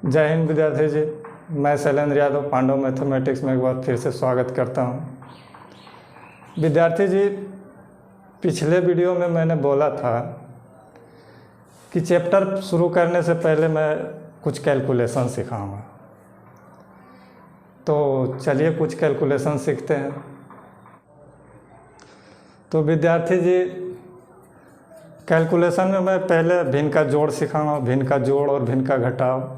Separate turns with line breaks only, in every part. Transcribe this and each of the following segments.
जय हिंद विद्यार्थी जी। मैं शैलेंद्र यादव पांडव मैथमेटिक्स में एक बार फिर से स्वागत करता हूं। विद्यार्थी जी, पिछले वीडियो में मैंने बोला था कि चैप्टर शुरू करने से पहले मैं कुछ कैलकुलेशन सिखाऊंगा। तो चलिए कुछ कैलकुलेशन सीखते हैं। तो विद्यार्थी जी, कैलकुलेशन में मैं पहले भिन्न का जोड़ सिखाऊंगा, भिन्न का जोड़ और भिन्न का घटाव।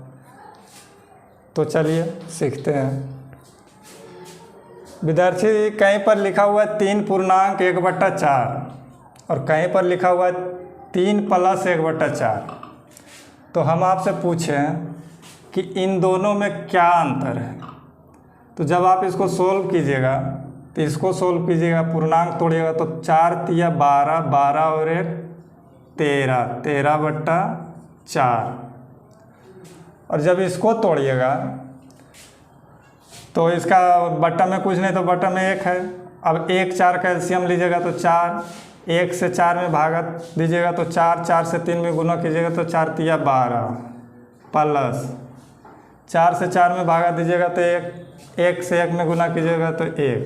तो चलिए सीखते हैं। विद्यार्थी, कहीं पर लिखा हुआ है 3.1/4 और कहीं पर लिखा हुआ है 3 + 1/4। तो हम आपसे पूछें कि इन दोनों में क्या अंतर है। तो जब आप इसको सोल्व कीजिएगा तो इसको सोल्व कीजिएगा, पूर्णांक तोड़िएगा तो 4 × 12, 12 और 1 13, 13/4। और जब इसको तोड़िएगा तो इसका बट्टा में कुछ नहीं, तो बट्टा में 1 है। अब 1 4 का एलसीएम लीजिएगा तो 4, 1 से 4 में भागा दीजिएगा तो 4, 4 से 3 में गुना कीजिएगा तो 4 × 12 प्लस 4 से 4 में भागा दीजिएगा तो 1, 1 से 1 में गुना कीजिएगा तो 1।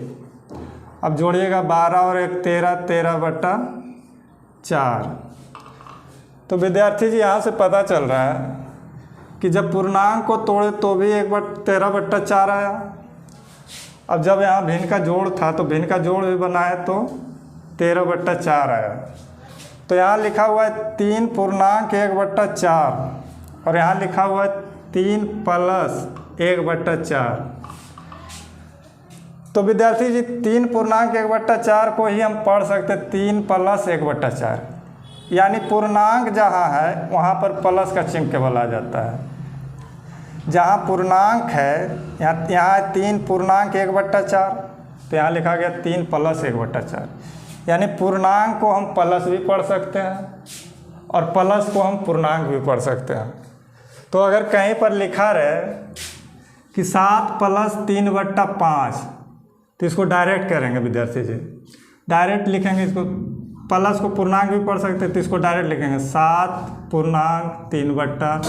अब जोड़िएगा 12 और 1 13, 13/4। तो विद्यार्थी जी, यहाँ से पता चल रहा है कि जब पूर्णांक को तोड़े तो भी 13/4 आया। अब जब यहाँ भिन्न का जोड़ था तो भिन्न का जोड़ भी बनाए तो 13/4 आया। तो यहाँ लिखा हुआ है 3.1/4 और यहाँ लिखा हुआ है 3 + 1/4। तो विद्यार्थी जी, 3.1/4 को ही हम पढ़ सकते 3 + 1/4, यानी पूर्णांक जहाँ है वहाँ पर प्लस का चिन्ह केवल आ जाता है। जहाँ पूर्णांक है यहाँ 3.1/4, तो यहाँ लिखा गया 3 + 1/4, यानी पूर्णांक को हम प्लस भी पढ़ सकते हैं और प्लस को हम पूर्णांक भी पढ़ सकते हैं। तो अगर कहीं पर लिखा रहे कि 7 + 3/5, तो इसको डायरेक्ट करेंगे विद्यार्थी जी, डायरेक्ट लिखेंगे। इसको प्लस को पूर्णांक भी पढ़ सकते हैं, तो इसको डायरेक्ट लिखेंगे 7.3/5।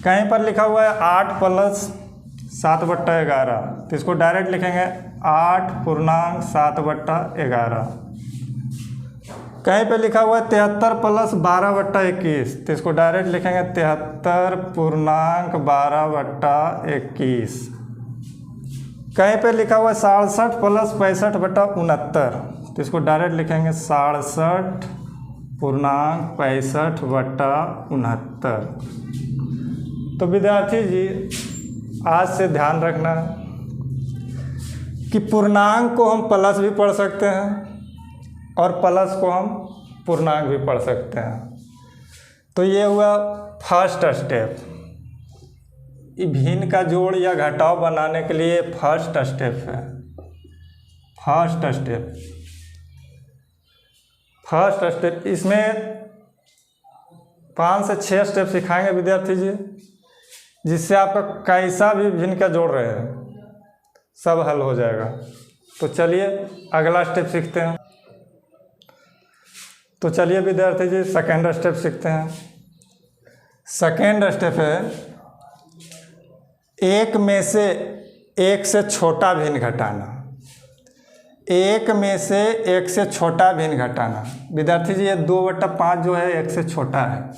कहीं पर लिखा हुआ है 8 + 7/11, तो इसको डायरेक्ट लिखेंगे 8.7/11। कहीं पर लिखा हुआ है 73 + 12/21, तो इसको डायरेक्ट लिखेंगे 73.12/21। कहीं पर लिखा हुआ है 67 + 65/69, तो इसको डायरेक्ट लिखेंगे 67.65/69। तो विद्यार्थी जी, आज से ध्यान रखना कि पूर्णांक को हम प्लस भी पढ़ सकते हैं और प्लस को हम पूर्णांक भी पढ़ सकते हैं। तो ये हुआ फर्स्ट स्टेप। भिन्न का जोड़ या घटाव बनाने के लिए फर्स्ट स्टेप है। फर्स्ट स्टेप इसमें 5 से 6 स्टेप सिखाएंगे विद्यार्थी जी, जिससे आपका कैसा भी भिन्न का जोड़ रहे हैं सब हल हो जाएगा। तो चलिए अगला स्टेप सीखते हैं। तो चलिए विद्यार्थी जी, सेकेंड स्टेप सीखते हैं। सेकेंड स्टेप है 1 में से 1 से छोटा भिन्न घटाना। 1 में से 1 से छोटा भिन्न घटाना। विद्यार्थी जी, ये 2/5 जो है 1 से छोटा है।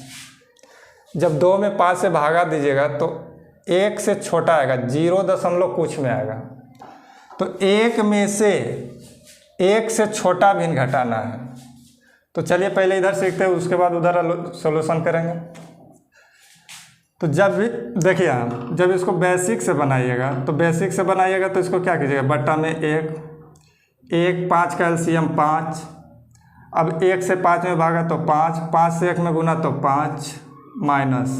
जब 2 में 5 से भागा दीजिएगा तो 1 से छोटा आएगा, 0 कुछ में आएगा। तो 1 में से 1 से छोटा भिन्न घटाना है। तो चलिए पहले इधर सीखते हैं, उसके बाद उधर सॉल्यूशन करेंगे। तो जब भी देखिए, हम जब इसको बेसिक से बनाइएगा तो इसको क्या कीजिएगा, बट्टा में 1, 5 का एलसीएम 5। अब 1 से 5 में भागा तो 5, 5 से 1 में गुना तो 5, माइनस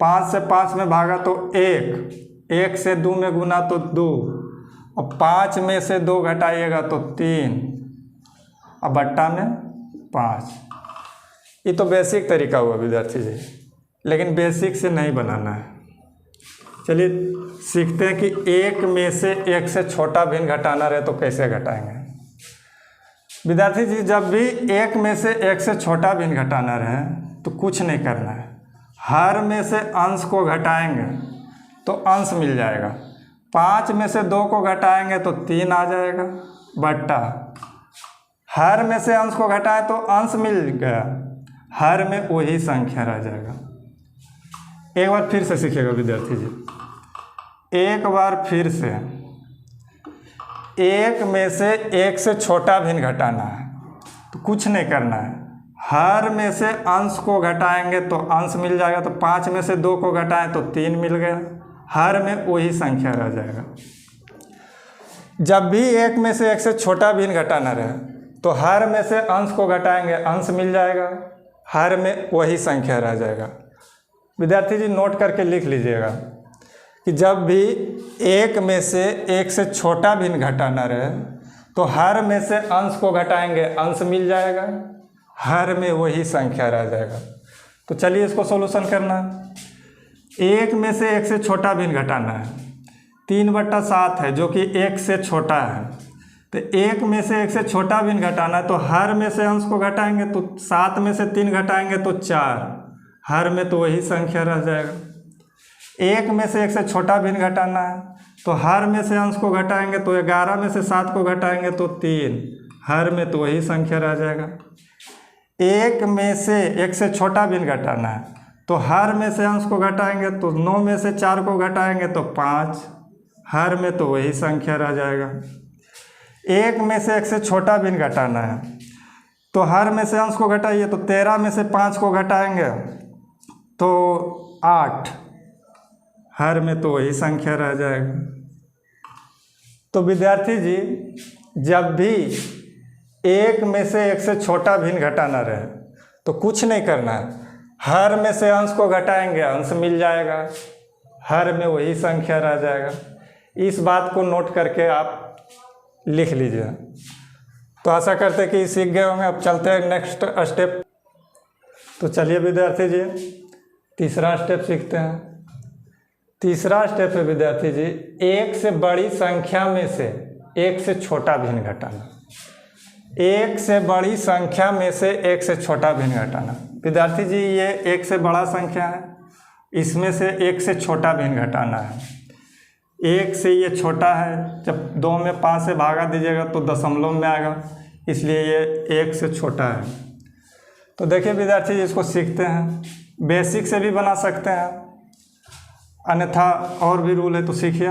5 से 5 में भागा तो 1, 1 से 2 में गुना तो 2, और 5 में से 2 घटाइएगा तो 3, अब बट्टा में 5। ये तो बेसिक तरीका हुआ विद्यार्थी जी, लेकिन बेसिक से नहीं बनाना है। चलिए सीखते हैं कि 1 में से 1 से छोटा भिन्न घटाना रहे तो कैसे घटाएंगे। विद्यार्थी जी, जब भी 1 में से 1 से छोटा भिन्न घटाना रहे तो कुछ नहीं करना है, हर में से अंश को घटाएंगे तो अंश मिल जाएगा। 5 में से 2 को घटाएंगे तो 3 आ जाएगा, बट्टा हर में से अंश को घटाएं तो अंश मिल गया, हर में वही संख्या रह जाएगा। एक बार फिर से सीखिएगा विद्यार्थी जी, एक बार फिर से, एक में से एक से छोटा भिन्न घटाना है तो कुछ नहीं करना है, हर में से अंश को घटाएंगे तो अंश मिल जाएगा, तो 5 में से 2 को घटाएं तो 3 मिल गया, हर में वही संख्या रह जाएगा। जब भी एक में से एक से छोटा भिन्न घटाना रहे तो हर में से अंश को घटाएंगे, अंश मिल जाएगा, हर में वही संख्या रह जाएगा। विद्यार्थी जी नोट करके लिख लीजिएगा कि जब भी एक में से एक से छोटा भिन्न घटाना रहे तो हर में से अंश को घटाएंगे, अंश मिल जाएगा, हर में वही संख्या रह जाएगा। तो चलिए इसको सॉल्यूशन करना है। एक में से एक से छोटा भिन्न घटाना है, 3/7 है जो कि एक से छोटा है, तो एक में से एक से छोटा भिन्न घटाना है तो हर में से अंश को घटाएंगे तो 7 में से 3 घटाएंगे तो 4, हर में तो वही संख्या रह जाएगा। एक में से एक से छोटा भिन्न घटाना है तो हर में से अंश को घटाएंगे तो 11 में से 7 को घटाएंगे तो 3, हर में तो वही संख्या रह जाएगा। एक में से एक से छोटा भिन्न घटाना है तो हर में से अंश को घटाएंगे तो 9 में से 4 को घटाएंगे तो 5, हर में तो वही संख्या रह जाएगा। एक में से एक से छोटा भिन्न घटाना है तो हर में से अंश को घटाइए तो 13 में से 5 को घटाएंगे तो 8, हर में तो वही संख्या रह जाएगा। तो विद्यार्थी जी जब भी एक में से एक से छोटा भिन्न घटाना रहे तो कुछ नहीं करना है, हर में से अंश को घटाएंगे, अंश मिल जाएगा, हर में वही संख्या रह जाएगा। इस बात को नोट करके आप लिख लीजिए। तो आशा करते कि सीख गए होंगे। अब चलते हैं नेक्स्ट स्टेप। तो चलिए विद्यार्थी जी तीसरा स्टेप सीखते हैं। तीसरा स्टेप है विद्यार्थी जी, एक से बड़ी संख्या में से एक से छोटा भिन्न घटाना। एक से बड़ी संख्या में से एक से छोटा भिन्न घटाना। विद्यार्थी जी ये एक से बड़ा संख्या है, इसमें से एक से छोटा भिन्न घटाना है। एक से ये छोटा है, जब 2 में 5 से भागा दीजिएगा तो दशमलव में आएगा, इसलिए ये एक से छोटा है। तो देखिए विद्यार्थी जी इसको सीखते हैं, बेसिक से भी बना सकते हैं, अन्यथा और भी रूल है तो सीखिए।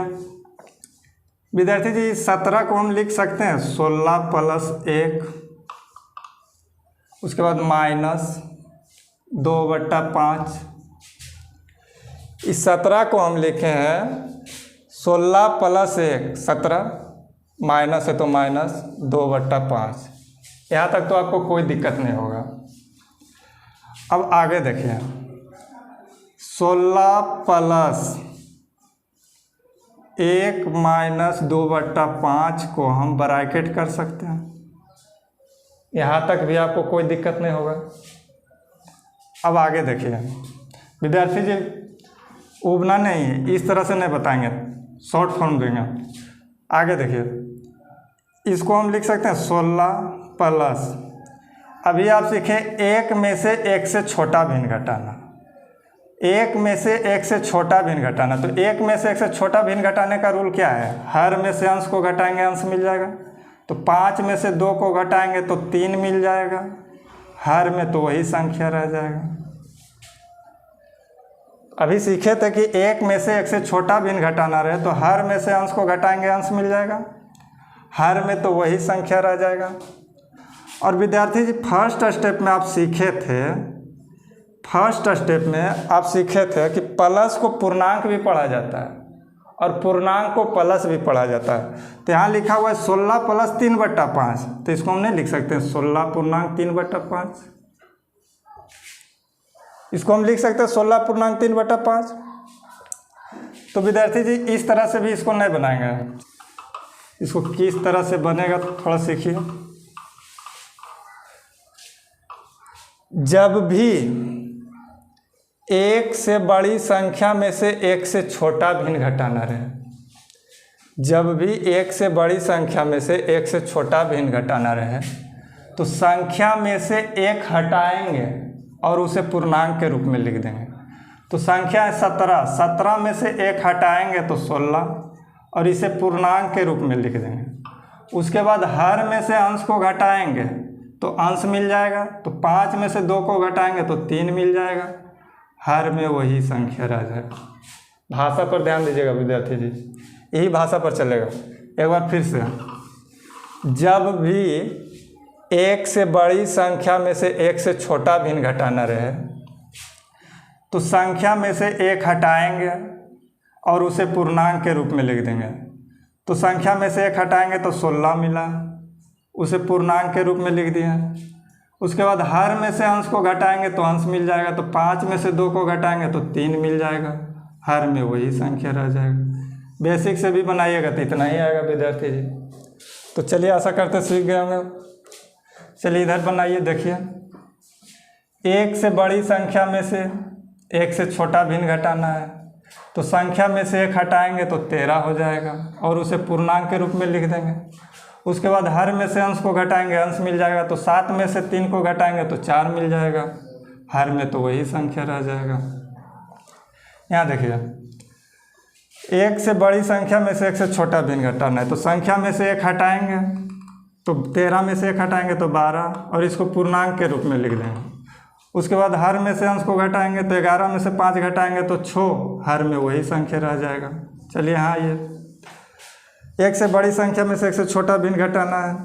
विद्यार्थी जी 17 को हम लिख सकते हैं 16 + 1, उसके बाद -2/5। इस 17 को हम लिखे हैं 16 + 1 17, माइनस है तो -2/5। यहाँ तक तो आपको कोई दिक्कत नहीं होगा। अब आगे देखिए, 16 + 1 - 2/5 को हम ब्रैकेट कर सकते हैं। यहाँ तक भी आपको कोई दिक्कत नहीं होगा। अब आगे देखिए विद्यार्थी जी, उबना नहीं है, इस तरह से नहीं बताएंगे, शॉर्ट फॉर्म देंगे। आगे देखिए, इसको हम लिख सकते हैं 16 + अभी आप सीखें एक में से एक से छोटा भिन्न घटाना। एक में से एक से छोटा भिन्न घटाना, तो एक में से एक से छोटा भिन्न घटाने का रूल क्या है? हर में से अंश को घटाएंगे, अंश मिल जाएगा। तो 5 में से 2 को घटाएंगे तो 3 मिल जाएगा, हर में तो वही संख्या रह जाएगा। अभी सीखे थे कि एक में से एक से छोटा भिन्न घटाना रहे तो हर में से अंश को घटाएंगे, अंश मिल जाएगा, हर में तो वही संख्या रह जाएगा। और विद्यार्थी जी फर्स्ट स्टेप में आप सीखे थे कि प्लस को पूर्णांक भी पढ़ा जाता है और पूर्णांक को प्लस भी पढ़ा जाता है। तो यहाँ लिखा हुआ है 16 + 3/5, तो इसको हम नहीं लिख सकते 16 पूर्णांक 3/5। इसको हम लिख सकते हैं 16 पूर्णांक 3/5। तो विद्यार्थी जी इस तरह से भी इसको नहीं बनाएंगे। इसको किस तरह से बनेगा तो थोड़ा सीखिए। जब भी एक से बड़ी संख्या में से एक से छोटा भिन्न घटाना रहे, जब भी एक से बड़ी संख्या में से एक से छोटा भिन्न घटाना रहे तो संख्या में से एक हटाएंगे और उसे पूर्णांक के रूप में लिख देंगे। तो संख्या है 17, 17 में से 1 हटाएंगे तो 16 और इसे पूर्णांक के रूप में लिख देंगे। उसके बाद हर में से अंश को घटाएंगे तो अंश मिल जाएगा, तो 5 में से 2 को घटाएंगे तो 3 मिल जाएगा, हर में वही संख्या रह जाएगा। भाषा पर ध्यान दीजिएगा विद्यार्थी जी, यही भाषा पर चलेगा। एक बार फिर से, जब भी एक से बड़ी संख्या में से एक से छोटा भिन्न घटाना रहे तो संख्या में से 1 हटाएंगे और उसे पूर्णांक के रूप में लिख देंगे। तो संख्या में से 1 हटाएंगे तो 16 मिला, उसे पूर्णांक के रूप में लिख दिया। उसके बाद हर में से अंश को घटाएंगे तो अंश मिल जाएगा, तो 5 में से 2 को घटाएंगे तो 3 मिल जाएगा, हर में वही संख्या रह जाएगा। बेसिक से भी बनाइएगा तो इतना ही आएगा विद्यार्थी जी। तो चलिए, आशा करते सीख गए होंगे। चलिए इधर बनाइए, देखिए एक से बड़ी संख्या में से एक से छोटा भिन्न घटाना है, तो संख्या में से 1 हटाएंगे तो 13 हो जाएगा और उसे पूर्णांक के रूप में लिख देंगे। उसके बाद हर में से अंश को घटाएंगे, अंश मिल जाएगा, तो 7 में से 3 को घटाएंगे तो 4 मिल जाएगा, हर में तो वही संख्या रह जाएगा। यहाँ देखिए, एक से बड़ी संख्या में से एक से छोटा भिन्न घटाना है, तो संख्या में से 1 हटाएंगे तो 13 में से 1 हटाएंगे तो 12 और इसको पूर्णांक के रूप में लिख देंगे। उसके बाद हर में से अंश को घटाएंगे तो 11 में से 5 घटाएंगे तो 6, हर में वही संख्या रह जाएगा। चलिए हाँ, ये एक से बड़ी संख्या में से एक से छोटा भिन्न घटाना है,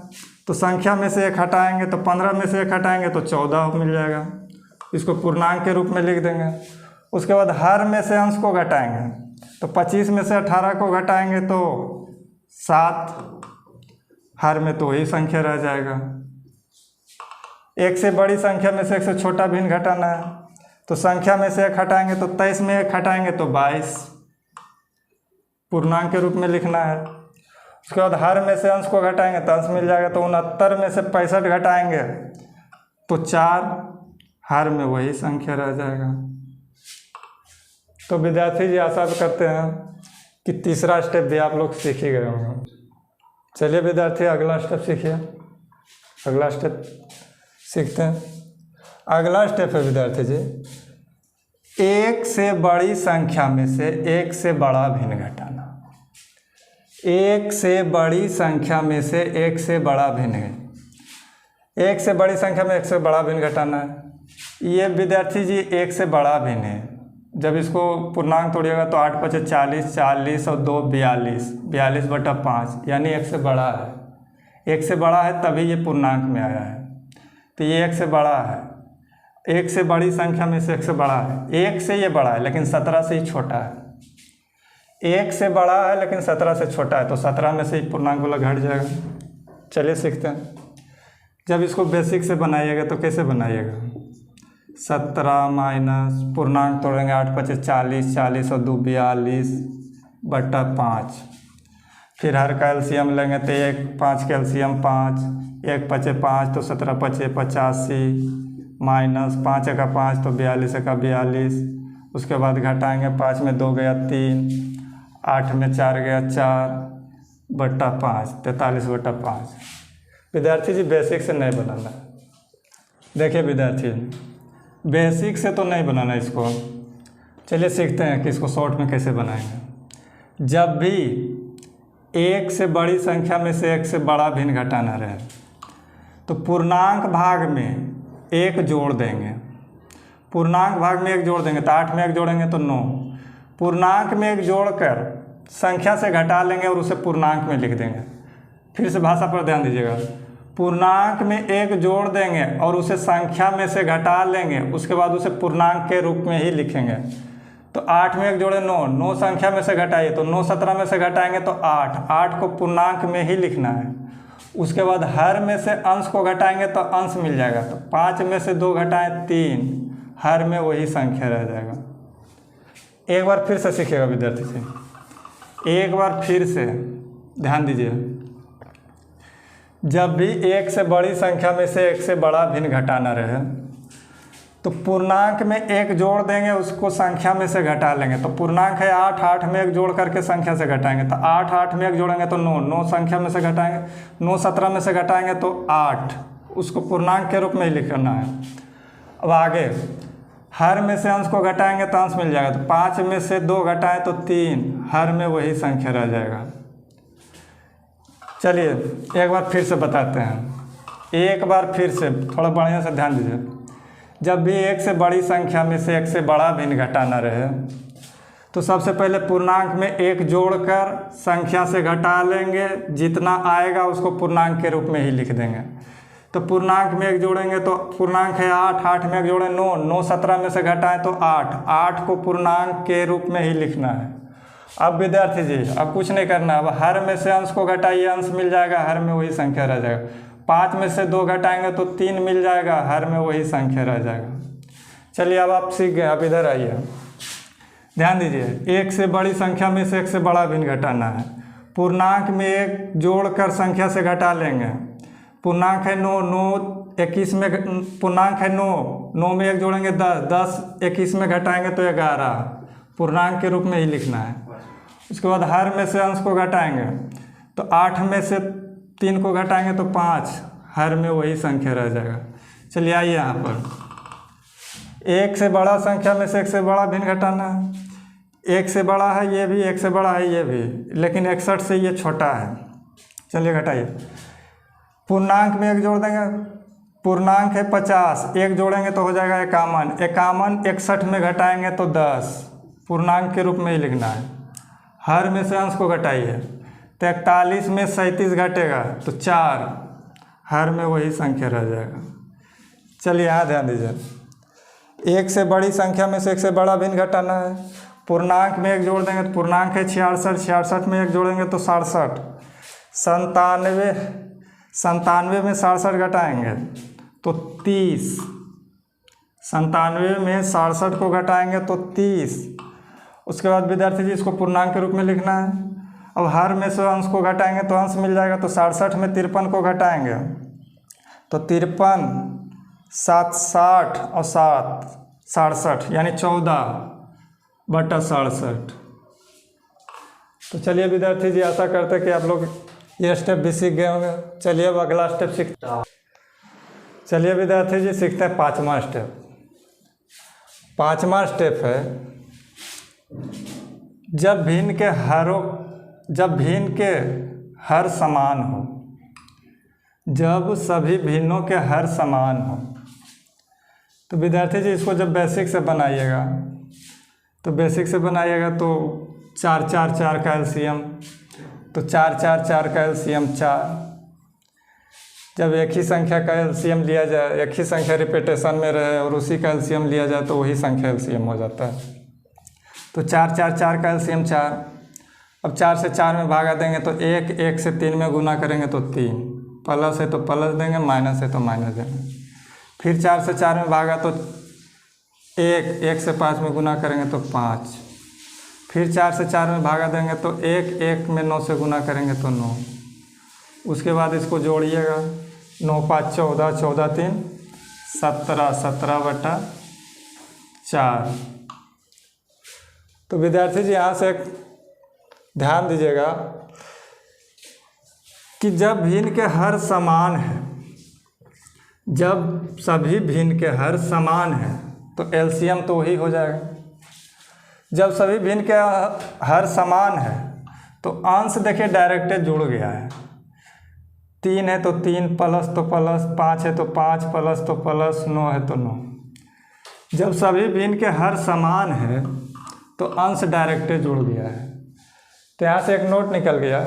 तो संख्या में से 1 हटाएंगे तो 15 में से 1 हटाएंगे तो 14 मिल जाएगा, इसको पूर्णांक के रूप में लिख देंगे। उसके बाद हर में से अंश को घटाएंगे तो 25 में से 18 को घटाएंगे तो 7, हर में तो वही संख्या रह जाएगा। एक से बड़ी संख्या में से एक से छोटा भिन्न घटाना है, तो संख्या में से 1 हटाएंगे तो 23 में 1 हटाएंगे तो 22, पूर्णांक के रूप में लिखना है। उसके बाद हर में से अंश को घटाएंगे तो अंश मिल जाएगा, तो 69 में से 65 घटाएंगे तो 4, हर में वही संख्या रह जाएगा। तो विद्यार्थी जी, आशा करते हैं कि तीसरा स्टेप भी आप लोग सीख ही गए होंगे। चलिए विद्यार्थी, अगला स्टेप सीखिए। अगला स्टेप सीखते हैं। अगला स्टेप है विद्यार्थी जी, एक से बड़ी संख्या में से एक से बड़ा भिन्न घटाना। एक से बड़ी संख्या में से एक से बड़ा भिन्न, एक से बड़ी संख्या में एक से बड़ा भिन्न घटाना है। ये विद्यार्थी जी एक से बड़ा भिन्न है। जब इसको पूर्णांक तोड़िएगा तो 8 × 5 = 40, 40 और 2 42, 42/5, यानी एक से बड़ा है। एक से बड़ा है तभी ये पूर्णांक में आया है, तो ये एक से बड़ा है। एक से बड़ी संख्या में से एक से बड़ा है। एक से ये बड़ा है लेकिन 17 से ही छोटा है। एक से बड़ा है लेकिन 17 से छोटा है, तो 17 में से ही पूर्णांक वाला घट जाएगा। चलिए सीखते हैं। जब इसको बेसिक से बनाइएगा तो कैसे बनाइएगा? 17 माइनस पूर्णांक तोड़ेंगे, 8 × 5 = 40, 40 और 2 42/5। फिर हर का एलसीएम लेंगे तो 1 5 का एलसीएम 5, 1 × 5 = 5 तो 17 × 5 = 85 माइनस 5 × 5 तो 42 × 42। उसके बाद घटाएंगे, 5 में 2 गया 3, 8 में 4 गया 4/5, 43/5। विद्यार्थी जी बेसिक से नहीं बनाना। देखिए विद्यार्थी, बेसिक से तो नहीं बनाना इसको। चलिए सीखते हैं कि इसको शॉर्ट में कैसे बनाएंगे। जब भी एक से बड़ी संख्या में से एक से बड़ा भिन्न घटाना रहे तो पूर्णांक भाग में 1 जोड़ देंगे। पूर्णांक भाग में 1 जोड़ देंगे तो 8 में 1 जोड़ेंगे तो 9। पूर्णांक में 1 जोड़कर संख्या से घटा लेंगे और उसे पूर्णांक में लिख देंगे। फिर से भाषा पर ध्यान दीजिएगा। पूर्णांक में 1 जोड़ देंगे और उसे संख्या में से घटा लेंगे, उसके बाद उसे पूर्णांक के रूप में ही लिखेंगे। तो 8 में 1 जोड़े 9, 9 संख्या में से घटाइए तो 9 17 में से घटाएंगे तो 8, 8 को पूर्णांक में ही लिखना है। उसके बाद हर में से अंश को घटाएंगे तो अंश मिल जाएगा, तो 5 में से 2 घटाएं 3, हर में वही संख्या रह जाएगा। एक बार फिर से सीखिएगा विद्यार्थी से, एक बार फिर से ध्यान दीजिए। जब भी एक से बड़ी संख्या में से एक से बड़ा भिन्न घटाना रहे तो पूर्णांक में 1 जोड़ देंगे, उसको संख्या में से घटा लेंगे। तो पूर्णांक है 8, 8 में 1 जोड़ करके संख्या से घटाएंगे तो 8, 8 में 1 जोड़ेंगे तो 9, 9 संख्या में से घटाएंगे, 9 17 में से घटाएंगे तो 8, उसको पूर्णांक के रूप में ही लिखना है। अब आगे हर में से अंश को घटाएंगे तो अंश मिल जाएगा। तो 5 में से 2 घटाएं तो 3, हर में वही संख्या रह जाएगा। चलिए एक बार फिर से बताते हैं, एक बार फिर से थोड़ा बढ़िया से ध्यान दीजिए। जब भी एक से बड़ी संख्या में से एक से बड़ा भिन्न घटाना रहे तो सबसे पहले पूर्णांक में एक जोड़कर संख्या से घटा लेंगे, जितना आएगा उसको पूर्णांक के रूप में ही लिख देंगे। तो पूर्णांक में एक जोड़ेंगे तो पूर्णांक है 8, 8 में एक जोड़े 9, 9 17 में से घटाएं तो 8, 8 को पूर्णांक के रूप में ही लिखना है। अब विद्यार्थी जी अब कुछ नहीं करना, अब हर में से अंश को घटाइए, अंश मिल जाएगा, हर में वही संख्या रह जाएगा। 5 में से 2 घटाएंगे तो 3 मिल जाएगा, हर में वही संख्या रह जाएगा। चलिए अब आप सीख गए। अब इधर आइए, ध्यान दीजिए। एक से बड़ी संख्या में से एक से बड़ा भिन्न घटाना है। पूर्णांक में एक जोड़कर संख्या से घटा लेंगे। पूर्णांक है 9, 9 21 में पूर्णांक है 9, 9 में एक जोड़ेंगे 10, 10 21 में घटाएंगे तो 11, पूर्णांक के रूप में ही लिखना है। उसके बाद हर में से अंश को घटाएंगे तो 8 में से 3 को घटाएंगे तो 5, हर में वही संख्या रह जाएगा। चलिए आइए यहाँ पर एक से बड़ा संख्या में से एक से बड़ा भिन्न घटाना है। एक से बड़ा है ये भी, एक से बड़ा है ये भी, लेकिन 61 से ये छोटा है। चलिए घटाइए। पूर्णांक में एक जोड़ देंगे, पूर्णांक है 50, एक जोड़ेंगे तो हो जाएगा 51, 51 61 में घटाएंगे तो 10, पूर्णांक के रूप में ही लिखना है। हर में से अंश को घटाइए तो 41 में 37 घटेगा तो 4, हर में वही संख्या रह जाएगा। चलिए यहाँ ध्यान दीजिए। एक से बड़ी संख्या में से एक से बड़ा भिन्न घटाना है। पूर्णांक में एक जोड़ देंगे तो पूर्णांक है 66, 66 में एक जोड़ेंगे तो 67, 97 में 67 घटाएंगे तो 30, 97 में 67 को घटाएंगे तो 30। उसके बाद विद्यार्थी जी इसको पूर्णांक के रूप में लिखना है। अब हर में से अंश को घटाएंगे तो अंश मिल जाएगा। तो 67 में 53 को घटाएंगे तो 53, 7 60 और 7 67, यानी 14/67। तो चलिए विद्यार्थी जी आशा करते हैं कि आप लोग ये स्टेप भी सीख गए होंगे। चलिए अब अगला स्टेप सीखते हैं। चलिए विद्यार्थी जी सीखते हैं 5वां स्टेप। 5वां स्टेप है जब भिन्न के हर समान हो, जब सभी भिन्नों के हर समान हो। तो विद्यार्थी जी इसको जब बेसिक से बनाइएगा तो 4 4 4 का एलसीएम, तो 4 4 4 का एलसीएम 4। जब एक ही संख्या का एलसीएम लिया जाए, एक ही संख्या रिपीटेशन में रहे और उसी का एलसीएम लिया जाए तो वही संख्या एलसीएम हो जाता है। तो 4 4 4 का एलसीएम 4। अब 4 से 4 में भागा देंगे तो 1, 1 से 3 में गुना करेंगे तो 3, प्लस है तो प्लस देंगे, माइनस है तो माइनस देंगे। फिर 4 से 4 में भागा तो 1, 1 से 5 में गुना करेंगे तो 5। फिर 4 से 4 में भागा देंगे तो 1, 1 में 9 से गुना करेंगे तो 9। उसके बाद इसको जोड़िएगा, 9 5 14, 14 3 17, 17/4। तो विद्यार्थी जी यहाँ से एक ध्यान दीजिएगा कि जब भिन्न के हर समान है, जब सभी भिन्न के हर समान है तो एलसीएम तो वही हो जाएगा। जब सभी भिन्न के हर समान है तो अंश देखिए डायरेक्ट जुड़ गया है। 3 है तो 3, प्लस तो प्लस, 5 है तो 5, प्लस तो प्लस, 9 है तो 9। जब सभी भिन्न के हर समान है तो अंश डायरेक्ट जुड़ गया है। तो यहाँ से एक नोट निकल गया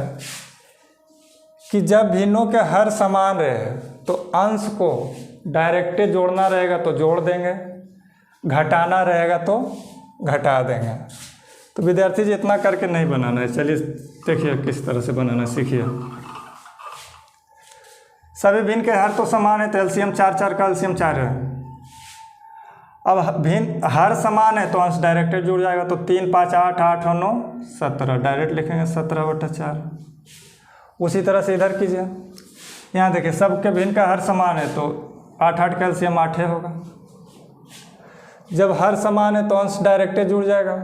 कि जब भिन्नों के हर समान रहे तो अंश को डायरेक्ट जोड़ना रहेगा तो जोड़ देंगे, घटाना रहेगा तो घटा देंगे। तो विद्यार्थी जी इतना करके नहीं बनाना है। चलिए देखिए किस तरह से बनाना सीखिए। सभी भिन्न के हर तो समान है तो एलसीएम 4 4 का एलसीएम 4 है। अब भिन्न हर समान है तो अंश डायरेक्ट जुड़ जाएगा। तो 3 5 8, 8 और 9 17, डायरेक्ट लिखेंगे 17/4। उसी तरह से इधर कीजिए। यहाँ देखिए सबके भिन्न का हर समान है तो 8 8 का एलसीएम 8 होगा। जब हर समान है तो अंश डायरेक्ट जुड़ जाएगा,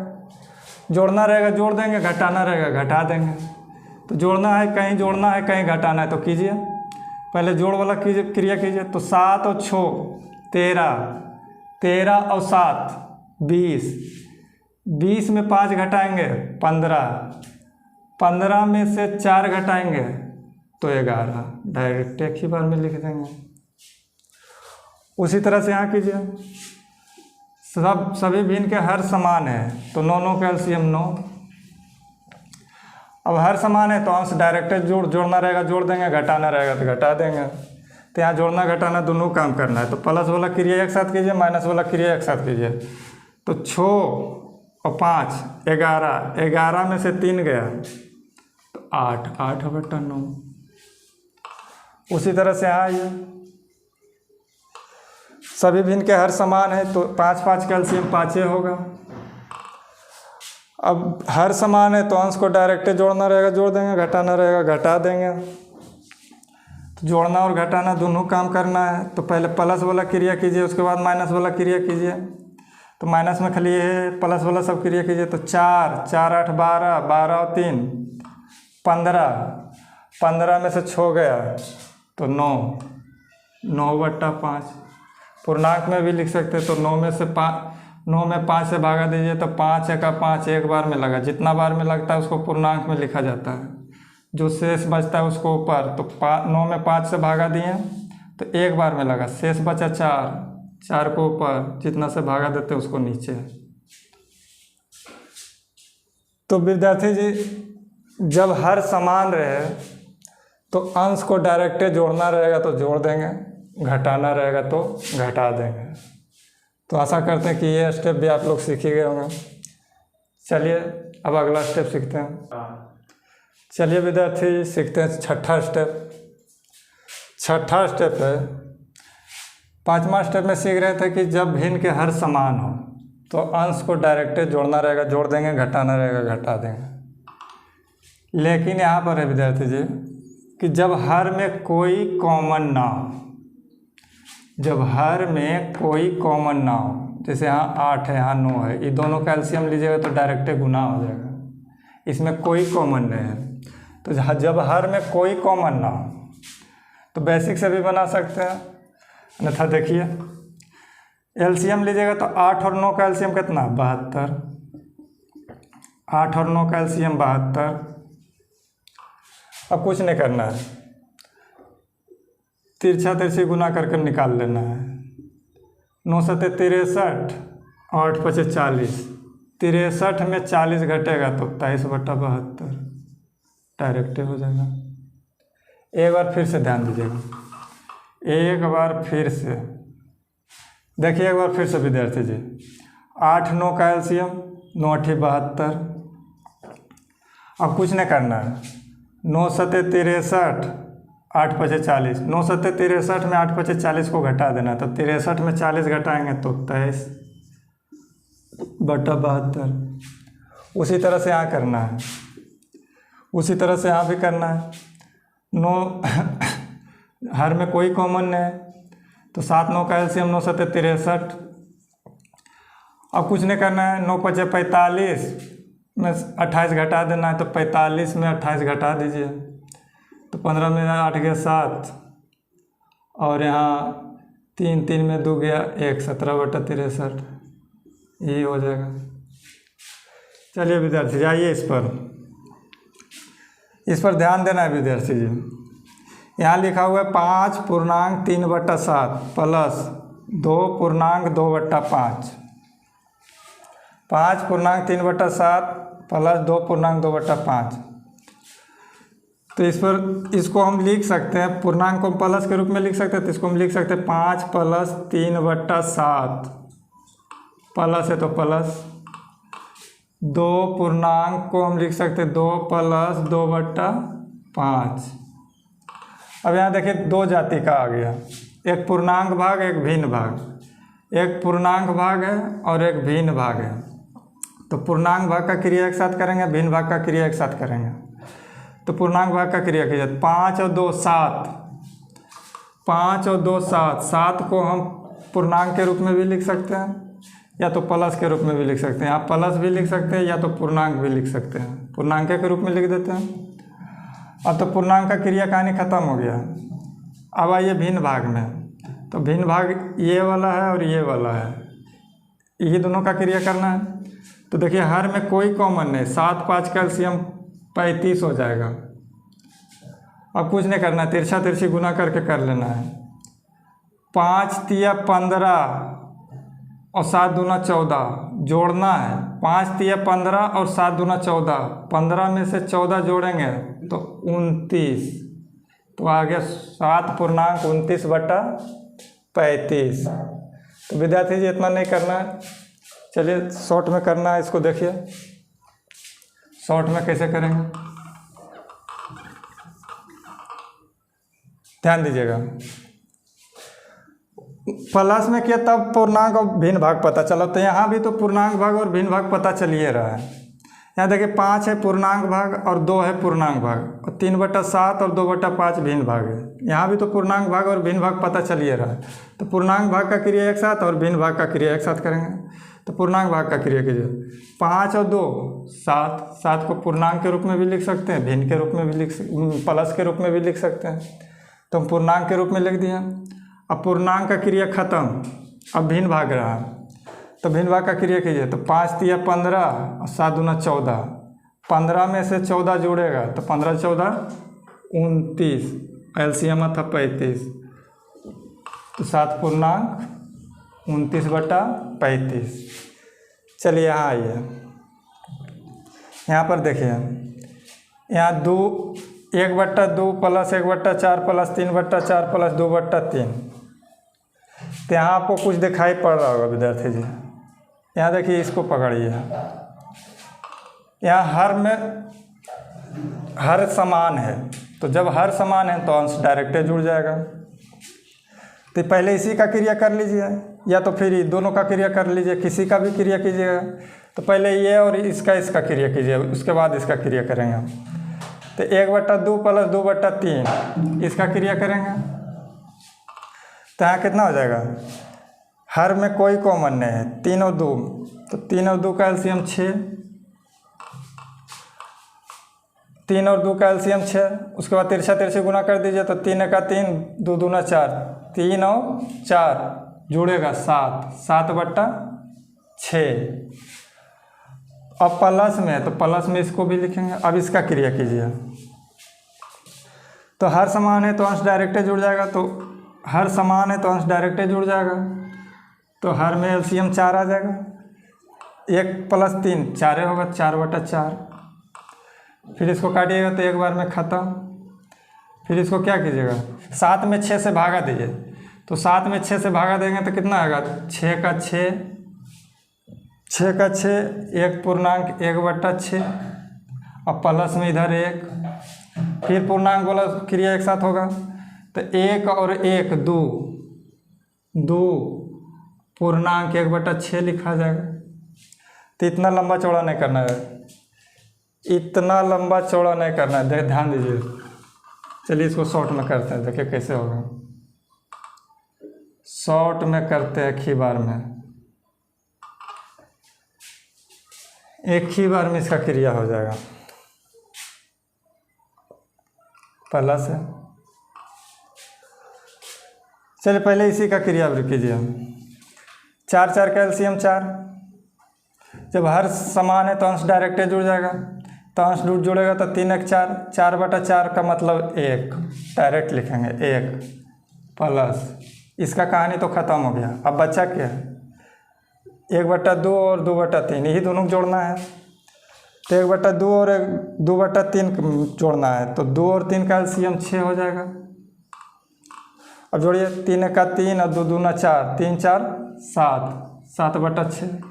जोड़ना रहेगा जोड़ देंगे, घटाना रहेगा घटा देंगे। तो जोड़ना है कहीं जोड़ना है कहीं घटाना है तो कीजिए। पहले जोड़ वाला कीजिए, क्रिया कीजिए। तो 7 और 6 13, 13 और 7 20, 20 में 5 घटाएंगे 15, 15 में से 4 घटाएंगे तो 11, डायरेक्ट एक ही बार में लिख देंगे। उसी तरह से यहाँ कीजिए, सभी भिन्न के हर समान है तो 9 9 का एलसीएम 9। अब हर समान है तो अंश डायरेक्ट जोड़ना रहेगा, जोड़ देंगे, घटाना रहेगा तो घटा देंगे। तो यहाँ जोड़ना घटाना दोनों काम करना है, तो प्लस वाला क्रिया एक साथ कीजिए, माइनस वाला क्रिया एक साथ कीजिए। तो 6 और 5 11, 11 में से 3 गया तो 8, 8/9। उसी तरह से यहाँ आइए, सभी भिन्न के हर समान है तो 5 5 का एलसीएम 5 होगा। अब हर समान है तो अंश को डायरेक्ट जोड़ना रहेगा, जोड़ देंगे, घटाना रहेगा, घटा देंगे। तो जोड़ना और घटाना दोनों काम करना है, तो पहले प्लस वाला क्रिया कीजिए, उसके बाद माइनस वाला क्रिया कीजिए। तो माइनस में खाली ये प्लस वाला सब क्रिया कीजिए। तो 4 4 8 12, 12 और 3 15, 15 में से 6 गया तो 9, 9/5। पूर्णांक में भी लिख सकते हैं, तो 9 में 5 से भागा दीजिए तो 5 का 5 एक बार में लगा, जितना बार में लगता है उसको पूर्णांक में लिखा जाता है, जो शेष बचता है उसको ऊपर। तो 9 में 5 से भागा दिए तो एक बार में लगा, शेष बचा 4, 4 को ऊपर, जितना से भागा देते उसको नीचे। तो विद्यार्थी जी जब हर समान रहे तो अंश को डायरेक्ट जोड़ना रहेगा तो जोड़ देंगे, घटाना रहेगा तो घटा देंगे। तो आशा करते हैं कि ये स्टेप भी आप लोग सीख ही गए होंगे। चलिए अब अगला स्टेप सीखते हैं। चलिए विद्यार्थी सीखते हैं छठा स्टेप। छठा स्टेप है, 5वां स्टेप में सीख रहे थे कि जब भिन्न के हर समान हो तो अंश को डायरेक्ट जोड़ना रहेगा, जोड़ देंगे, घटाना रहेगा, घटा देंगे। लेकिन यहाँ पर है विद्यार्थी जी कि जब हर में कोई कॉमन ना हो, जब हर में कोई कॉमन ना हो, जैसे यहाँ 8 है, यहाँ 9 है, ये दोनों का एलसीएम लीजिएगा तो डायरेक्ट गुना हो जाएगा, इसमें कोई कॉमन नहीं है। तो जब हर में कोई कॉमन ना हो तो बेसिक से भी बना सकते हैं, अन्यथा देखिए एलसीएम लीजिएगा तो 8 और 9 का एलसीएम कितना, 72। 8 और 9 का एलसीएम 72। अब कुछ नहीं करना है, तिरछा तिरछी गुना करके निकाल लेना है। 9 7 63, 8 5 40, 63 में 40 घटेगा तो 23/72, डायरेक्ट हो जाएगा। एक बार फिर से ध्यान दीजिएगा, एक बार फिर से देखिए, एक बार फिर से विद्यार्थी जी 8 9 का एलसीएम 9 8 72। अब कुछ नहीं करना है, 9 7 63, 8 5 40, 9 7 63 में 8 5 40 को घटा देना, तो 63 में 40 घटाएंगे तो 23/72। उसी तरह से यहाँ करना है, उसी तरह से यहाँ भी करना है। 9 हर में कोई कॉमन नहीं है तो 7 9 का एलसीएम 9 7 63। अब कुछ नहीं करना है, 9 5 45 में 28 घटा देना है, तो 45 में 28 घटा दीजिए तो 15 में 8 गया 7, और यहाँ 3 3 में 2 गया 1, 17/63, यही हो जाएगा। चलिए विद्यार्थी जाइए इस पर ध्यान देना है विद्यार्थी जी। यहाँ लिखा हुआ है 5.3/7 प्लस 2.2/5, 5.3/7 प्लस 2.2/5। तो इसको हम लिख सकते हैं, पूर्णांक को प्लस के रूप में लिख सकते हैं, तो इसको हम लिख सकते हैं 5 + 3/7, प्लस है तो प्लस, 2 पूर्णांक को हम लिख सकते हैं 2 + 2/5। अब यहाँ देखिए 2 जाति का आ गया, एक पूर्णांक भाग, एक भिन्न भाग। एक पूर्णांक भाग है और एक भिन्न भाग है, तो पूर्णांक भाग का क्रिया एक साथ करेंगे, भिन्न भाग का क्रिया एक साथ करेंगे। तो पूर्णांक भाग का क्रिया कीजिए, 5 और 2 7, 5 और 2 7, 7 को हम पूर्णांक के रूप में भी लिख सकते हैं या तो प्लस के रूप में भी लिख सकते हैं। यहाँ प्लस भी लिख सकते हैं या तो पूर्णांक भी लिख सकते हैं, पूर्णांक के रूप में लिख देते हैं। अब तो पूर्णांक का क्रिया कहानी खत्म हो गया। अब आइए भिन्न भाग में, तो भिन्न भाग ये वाला है और ये वाला है, यही दोनों का क्रिया करना है। तो देखिए हर में कोई कॉमन नहीं, 7 5 कैल्शियम 35 हो जाएगा। अब कुछ नहीं करना है, तिरछा तिरछी गुना करके कर लेना है। 5 तिया 15 और 7 दूना 14 जोड़ना है। 5 तिया 15 और 7 दूना 14, 15 में से 14 जोड़ेंगे तो 29, तो आ गया 7.29/35। तो विद्यार्थी जी इतना नहीं करना है, चलिए शॉर्ट में करना है। इसको देखिए शॉर्ट में कैसे करेंगे, ध्यान दीजिएगा। प्लस में किया तब पूर्णांक और भिन्न भाग पता चला, तो यहाँ भी तो पूर्णांक भाग और भिन्न भाग पता चलिए रहा है। यहाँ देखिए 5 है पूर्णांक भाग और 2 है पूर्णांक भाग, और 3/7 और 2/5 भिन्न भाग है। यहाँ भी तो पूर्णांक भाग और भिन्न भाग पता चलिए रहा है। तो पूर्णांक भाग का क्रिया एक साथ और भिन्न भाग का क्रिया एक साथ करेंगे। तो पूर्णांक भाग का क्रिया कीजिए, 5 और 2 7, 7 को पूर्णांक के रूप में भी लिख सकते हैं, भिन्न के रूप में भी प्लस के रूप में भी लिख सकते हैं। तो हम पूर्णांक के रूप में लिख दिए। अब पूर्णांक का क्रिया खत्म, अब भिन्न भाग रहा, तो भिन्न भाग का क्रिया कीजिए। तो 5 तिया 15 और 7 दूना 14, 15 में से 14 जोड़ेगा तो 15 14 29, एलसीएम था 35, तो 7.29/35। चलिए यहाँ आइए, यहाँ पर देखिए, यहाँ 1/2 प्लस 1/4 प्लस 3/4 प्लस 2/3। तो यहाँ आपको कुछ दिखाई पड़ रहा होगा विद्यार्थी जी। यहाँ देखिए, इसको पकड़िए। यहाँ हर में हर समान है, तो जब हर समान है तो अंश डायरेक्ट जुड़ जाएगा। तो पहले इसी का क्रिया कर लीजिए, या तो फिर दोनों का क्रिया कर लीजिए, किसी का भी क्रिया कीजिएगा। तो पहले ये और इसका क्रिया कीजिए, उसके बाद इसका क्रिया करेंगे हम। तो 1/2 प्लस 2/3 इसका क्रिया करेंगे, तो यहाँ कितना हो जाएगा। हर में कोई कॉमन नहीं है, 3 और 2, तो 3 और 2 का एलसीएम 6, 3 और 2 का एलसीएम 6। उसके बाद तिरछा तिरछी गुना कर दीजिए, तो 3 का 3, 2 दूना 4, 3 और 4 जुड़ेगा 7, 7/6। अब प्लस में है तो प्लस में इसको भी लिखेंगे। अब इसका क्रिया कीजिए, तो हर समान है तो अंश डायरेक्ट जुड़ जाएगा, तो हर समान है तो अंश डायरेक्ट जुड़ जाएगा। तो हर में एलसीएम 4 आ जाएगा, 1 प्लस 3 4 होगा, 4/4। फिर इसको काटिएगा तो एक बार में ख़त्म। फिर इसको क्या कीजिएगा, 7 में 6 से भागा दीजिए। तो 7 में 6 से भागा देंगे तो कितना आएगा, 6 का 6, 6 का 6, 1.1/6, अब प्लस में इधर 1, फिर पूर्णांक वाला क्रिया एक साथ होगा। तो 1 और 1 2 पूर्णांक 1/6 लिखा जाएगा। तो इतना लंबा चौड़ा नहीं करना है, इतना लंबा चौड़ा नहीं करना है, ध्यान दीजिए। चलिए इसको शॉर्ट में करते हैं, देखिए कैसे होगा। शॉर्ट में करते हैं, एक ही बार में, एक ही बार में इसका क्रिया हो जाएगा। प्लस है, चलिए पहले इसी का क्रिया कीजिए। 4 4 का एलसीएम 4, जब हर समान है तो अंश डायरेक्ट जुड़ जाएगा, तो अंश जुड़ेगा तो 3 1 4, 4/4 का मतलब 1 डायरेक्ट लिखेंगे 1 प्लस, इसका कहानी तो ख़त्म हो गया। अब बचा क्या है, 1/2 और 2/3, यही दोनों जोड़ना है। तो 1/2 और 2/3 जोड़ना है, तो 2 और 3 का एलसीएम 6 हो जाएगा। अब जोड़िए, 3 का 3 और 2 दूना 4, 3 4 7, 7/6।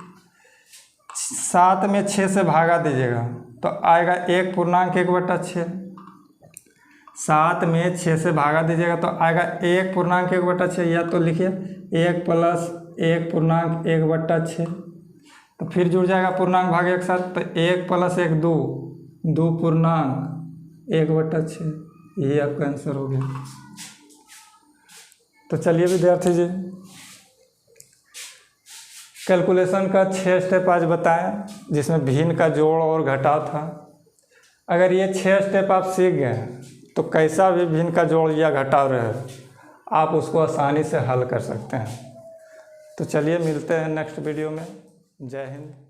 7 में 6 से भागा दीजिएगा तो आएगा 1.1/6। 7 में 6 से भागा दीजिएगा तो आएगा 1.1/6, या तो लिखिए 1 प्लस 1.1/6। तो फिर जुड़ जाएगा पूर्णांक भाग एक साथ, तो 1 प्लस 1 2, 2.1/6, यही आपका आंसर हो गया। तो चलिए विद्यार्थी जी, कैलकुलेशन का 6 स्टेप आज बताएं, जिसमें भिन्न का जोड़ और घटाव था। अगर ये 6 स्टेप आप सीख गए तो कैसा भी भिन्न का जोड़ या घटाव रहे, आप उसको आसानी से हल कर सकते हैं। तो चलिए मिलते हैं नेक्स्ट वीडियो में। जय हिंद।